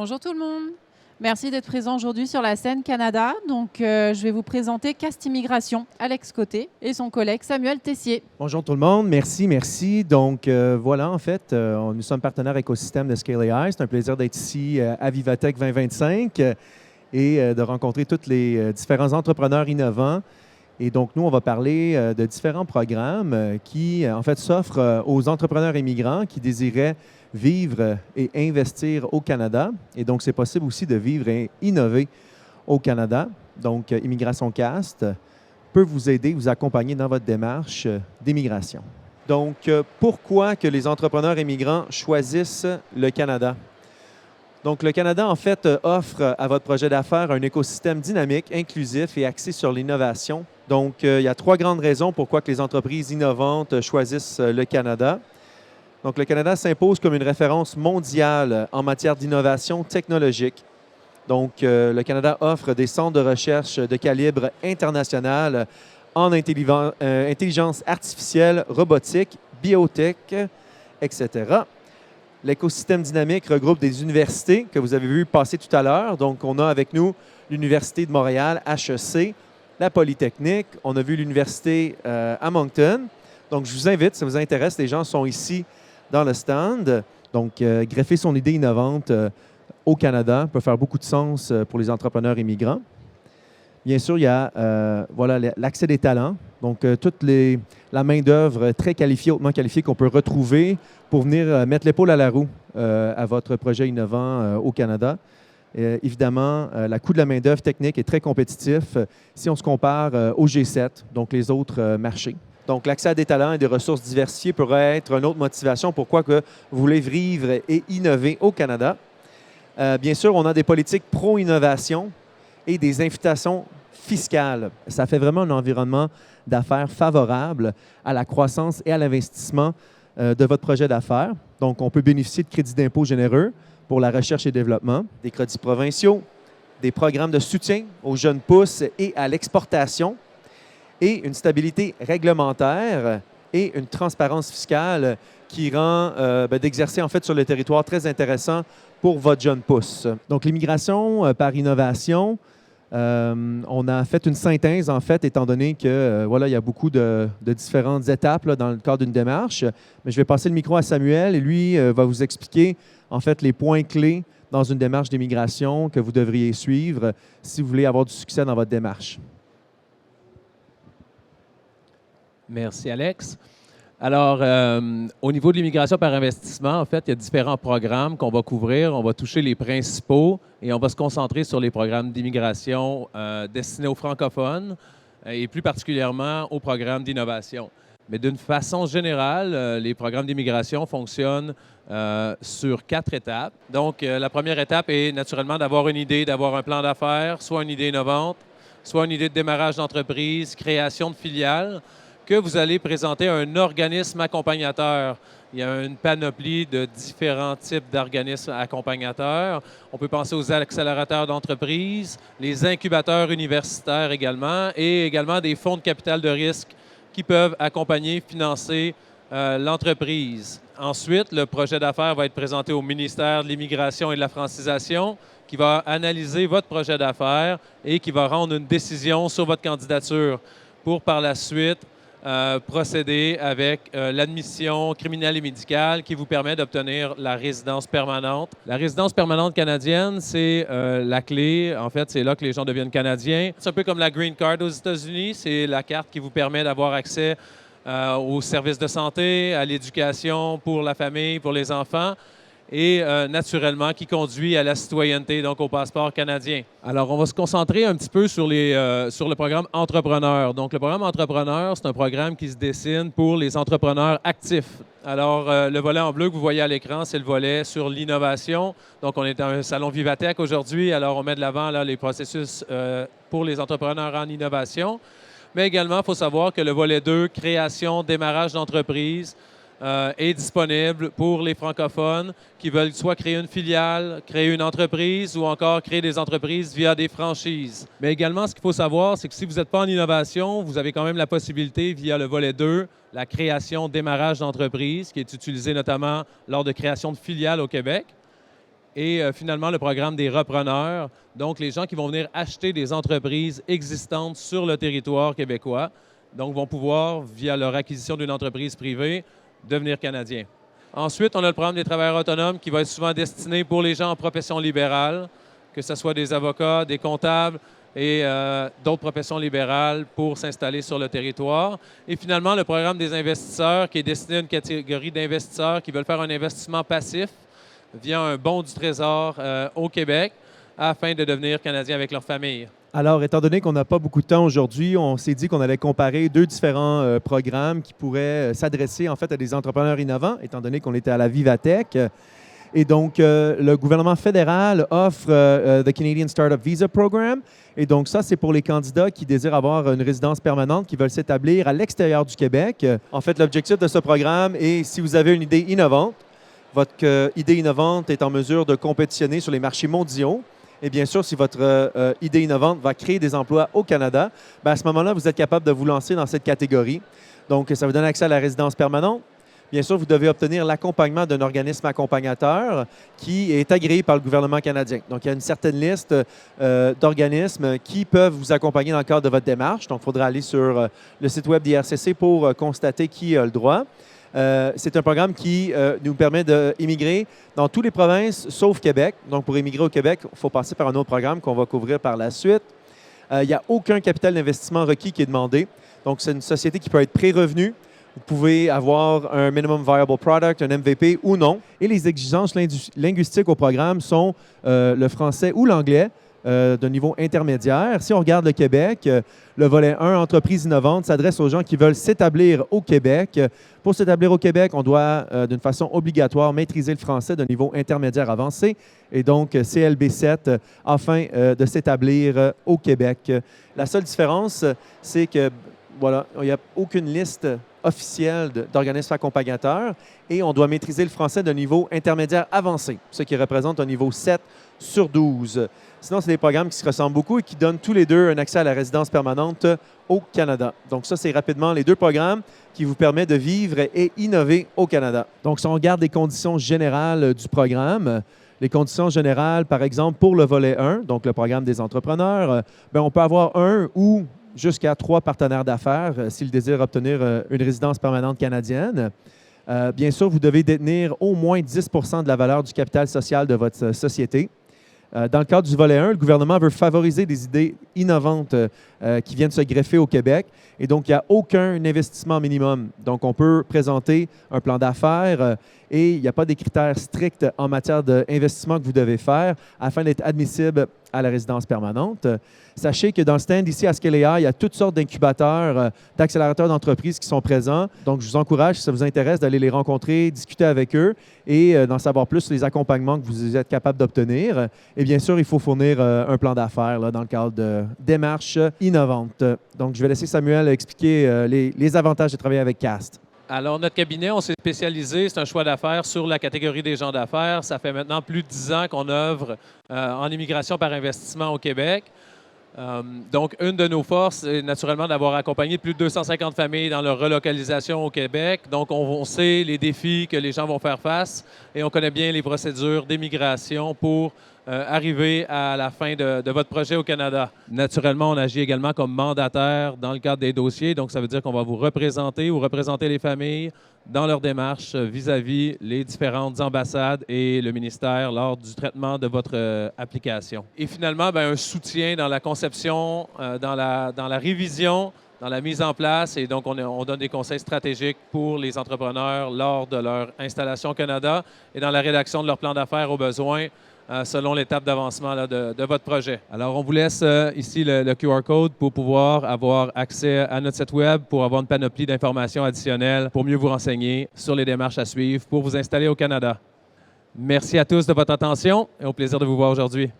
Bonjour tout le monde. Merci d'être présent aujourd'hui sur la scène Canada. Donc, je vais vous présenter Cast Immigration, Alex Côté et son collègue Samuel Tessier. Bonjour tout le monde, merci. Donc voilà, en fait, nous sommes partenaires écosystème de Scale AI. C'est un plaisir d'être ici à Vivatech 2025 et de rencontrer tous les différents entrepreneurs innovants. Et donc, nous, on va parler de différents programmes qui, en fait, s'offrent aux entrepreneurs immigrants qui désiraient vivre et investir au Canada. Et donc, c'est possible aussi de vivre et innover au Canada. Donc, Immigration Cast peut vous aider, vous accompagner dans votre démarche d'immigration. Donc, pourquoi que les entrepreneurs immigrants choisissent le Canada? Donc, le Canada, en fait, offre à votre projet d'affaires un écosystème dynamique, inclusif et axé sur l'innovation. Donc, il y a 3 grandes raisons pourquoi que les entreprises innovantes choisissent le Canada. Donc, le Canada s'impose comme une référence mondiale en matière d'innovation technologique. Donc, le Canada offre des centres de recherche de calibre international en intelligence artificielle, robotique, biotech, etc. L'écosystème dynamique regroupe des universités que vous avez vu passer tout à l'heure. Donc, on a avec nous l'Université de Montréal, HEC, la Polytechnique. On a vu l'Université à Moncton. Donc, je vous invite, si ça vous intéresse, les gens sont ici dans le stand. Donc, greffer son idée innovante au Canada peut faire beaucoup de sens pour les entrepreneurs immigrants. Bien sûr, il y a voilà, l'accès des talents, donc toute la main-d'œuvre très qualifiée, hautement qualifiée qu'on peut retrouver pour venir mettre l'épaule à la roue à votre projet innovant au Canada. Évidemment, le coût de la main-d'œuvre technique est très compétitif si on se compare au G7, donc les autres marchés. Donc, l'accès à des talents et des ressources diversifiées pourrait être une autre motivation pourquoi que vous voulez vivre et innover au Canada. Bien sûr, on a des politiques pro-innovation et des invitations fiscales. Ça fait vraiment un environnement d'affaires favorable à la croissance et à l'investissement de votre projet d'affaires. Donc, on peut bénéficier de crédits d'impôt généreux pour la recherche et développement, des crédits provinciaux, des programmes de soutien aux jeunes pousses et à l'exportation, et une stabilité réglementaire et une transparence fiscale qui rend d'exercer en fait sur le territoire très intéressant pour votre jeune pousse. Donc, l'immigration par innovation, on a fait une synthèse, en fait, étant donné que voilà, il y a beaucoup de différentes étapes là, dans le cadre d'une démarche. Mais je vais passer le micro à Samuel et lui va vous expliquer, en fait, les points clés dans une démarche d'immigration que vous devriez suivre si vous voulez avoir du succès dans votre démarche. Merci, Alex. Alors, au niveau de l'immigration par investissement, en fait, il y a différents programmes qu'on va couvrir. On va toucher les principaux et on va se concentrer sur les programmes d'immigration destinés aux francophones et plus particulièrement aux programmes d'innovation. Mais d'une façon générale, les programmes d'immigration fonctionnent sur 4 étapes. Donc, la première étape est naturellement d'avoir une idée, d'avoir un plan d'affaires, soit une idée innovante, soit une idée de démarrage d'entreprise, création de filiales, que vous allez présenter à un organisme accompagnateur. Il y a une panoplie de différents types d'organismes accompagnateurs. On peut penser aux accélérateurs d'entreprise, les incubateurs universitaires également, et également des fonds de capital de risque qui peuvent accompagner, financer l'entreprise. Ensuite, le projet d'affaires va être présenté au ministère de l'Immigration et de la Francisation, qui va analyser votre projet d'affaires et qui va rendre une décision sur votre candidature pour par la suite procéder avec l'admission criminelle et médicale qui vous permet d'obtenir la résidence permanente. La résidence permanente canadienne, c'est la clé. En fait, c'est là que les gens deviennent canadiens. C'est un peu comme la Green Card aux États-Unis. C'est la carte qui vous permet d'avoir accès aux services de santé, à l'éducation pour la famille, pour les enfants, et naturellement qui conduit à la citoyenneté, donc au passeport canadien. Alors, on va se concentrer un petit peu sur le programme Entrepreneur. Donc, le programme Entrepreneur, c'est un programme qui se dessine pour les entrepreneurs actifs. Alors, le volet en bleu que vous voyez à l'écran, c'est le volet sur l'innovation. Donc, on est dans un salon Vivatech aujourd'hui. Alors, on met de l'avant là, les processus pour les entrepreneurs en innovation. Mais également, il faut savoir que le volet 2, création, démarrage d'entreprise, est disponible pour les francophones qui veulent soit créer une filiale, créer une entreprise ou encore créer des entreprises via des franchises. Mais également, ce qu'il faut savoir, c'est que si vous n'êtes pas en innovation, vous avez quand même la possibilité via le volet 2, la création, démarrage d'entreprise, qui est utilisée notamment lors de création de filiales au Québec. Et finalement, le programme des repreneurs, donc les gens qui vont venir acheter des entreprises existantes sur le territoire québécois, donc vont pouvoir, via leur acquisition d'une entreprise privée, devenir Canadiens. Ensuite, on a le programme des travailleurs autonomes qui va être souvent destiné pour les gens en profession libérale, que ce soit des avocats, des comptables et d'autres professions libérales pour s'installer sur le territoire. Et finalement, le programme des investisseurs qui est destiné à une catégorie d'investisseurs qui veulent faire un investissement passif via un bon du Trésor au Québec afin de devenir Canadiens avec leur famille. Alors, étant donné qu'on n'a pas beaucoup de temps aujourd'hui, on s'est dit qu'on allait comparer deux différents programmes qui pourraient s'adresser en fait à des entrepreneurs innovants, étant donné qu'on était à la Vivatech. Et donc, le gouvernement fédéral offre the Canadian Startup Visa Program. Et donc, ça, c'est pour les candidats qui désirent avoir une résidence permanente, qui veulent s'établir à l'extérieur du Québec. En fait, l'objectif de ce programme est, si vous avez une idée innovante, votre idée innovante est en mesure de compétitionner sur les marchés mondiaux. Et bien sûr, si votre idée innovante va créer des emplois au Canada, bien à ce moment-là, vous êtes capable de vous lancer dans cette catégorie. Donc, ça vous donne accès à la résidence permanente. Bien sûr, vous devez obtenir l'accompagnement d'un organisme accompagnateur qui est agréé par le gouvernement canadien. Donc, il y a une certaine liste d'organismes qui peuvent vous accompagner dans le cadre de votre démarche. Donc, il faudra aller sur le site web d'IRCC pour constater qui a le droit. C'est un programme qui nous permet d'immigrer dans toutes les provinces, sauf Québec. Donc, pour immigrer au Québec, il faut passer par un autre programme qu'on va couvrir par la suite. Il n'y a aucun capital d'investissement requis qui est demandé. Donc, c'est une société qui peut être pré-revenue. Vous pouvez avoir un Minimum Viable Product, un MVP ou non. Et les exigences linguistiques au programme sont le français ou l'anglais d'un niveau intermédiaire. Si on regarde le Québec, le volet 1, entreprise innovante, s'adresse aux gens qui veulent s'établir au Québec. Pour s'établir au Québec, on doit, d'une façon obligatoire, maîtriser le français d'un niveau intermédiaire avancé et donc CLB 7 afin de s'établir au Québec. La seule différence, c'est que voilà, il n'y a aucune liste officielle d'organismes accompagnateurs et on doit maîtriser le français d'un niveau intermédiaire avancé, ce qui représente un niveau 7 sur 12. Sinon, c'est des programmes qui se ressemblent beaucoup et qui donnent tous les deux un accès à la résidence permanente au Canada. Donc ça, c'est rapidement les deux programmes qui vous permettent de vivre et innover au Canada. Donc si on regarde les conditions générales du programme, les conditions générales, par exemple, pour le volet 1, donc le programme des entrepreneurs, bien, on peut avoir un ou jusqu'à 3 partenaires d'affaires s'ils désirent obtenir une résidence permanente canadienne. Bien sûr, vous devez détenir au moins 10 % de la valeur du capital social de votre société. Dans le cadre du volet 1, le gouvernement veut favoriser des idées innovantes qui viennent se greffer au Québec. Et donc, il n'y a aucun investissement minimum. Donc, on peut présenter un plan d'affaires et il n'y a pas des critères stricts en matière d'investissement que vous devez faire afin d'être admissible à la résidence permanente. Sachez que dans le stand ici à Scale AI, il y a toutes sortes d'incubateurs, d'accélérateurs d'entreprises qui sont présents. Donc, je vous encourage, si ça vous intéresse, d'aller les rencontrer, discuter avec eux et d'en savoir plus sur les accompagnements que vous êtes capable d'obtenir. Et bien sûr, il faut fournir un plan d'affaires dans le cadre de démarches innovantes. Donc, je vais laisser Samuel expliquer les avantages de travailler avec CAST. Alors, notre cabinet, on s'est spécialisé, c'est un choix d'affaires sur la catégorie des gens d'affaires. Ça fait maintenant plus de 10 ans qu'on œuvre en immigration par investissement au Québec. Donc, une de nos forces est naturellement d'avoir accompagné plus de 250 familles dans leur relocalisation au Québec. Donc, on sait les défis que les gens vont faire face et on connaît bien les procédures d'immigration pour arriver à la fin de votre projet au Canada. Naturellement, on agit également comme mandataire dans le cadre des dossiers. Donc, ça veut dire qu'on va vous représenter les familles dans leur démarche vis-à-vis les différentes ambassades et le ministère lors du traitement de votre application. Et finalement, bien, un soutien dans la conception, dans la révision, dans la mise en place. Et donc, on donne des conseils stratégiques pour les entrepreneurs lors de leur installation au Canada et dans la rédaction de leur plan d'affaires au besoin selon l'étape d'avancement de votre projet. Alors, on vous laisse ici le QR code pour pouvoir avoir accès à notre site web, pour avoir une panoplie d'informations additionnelles, pour mieux vous renseigner sur les démarches à suivre pour vous installer au Canada. Merci à tous de votre attention et au plaisir de vous voir aujourd'hui.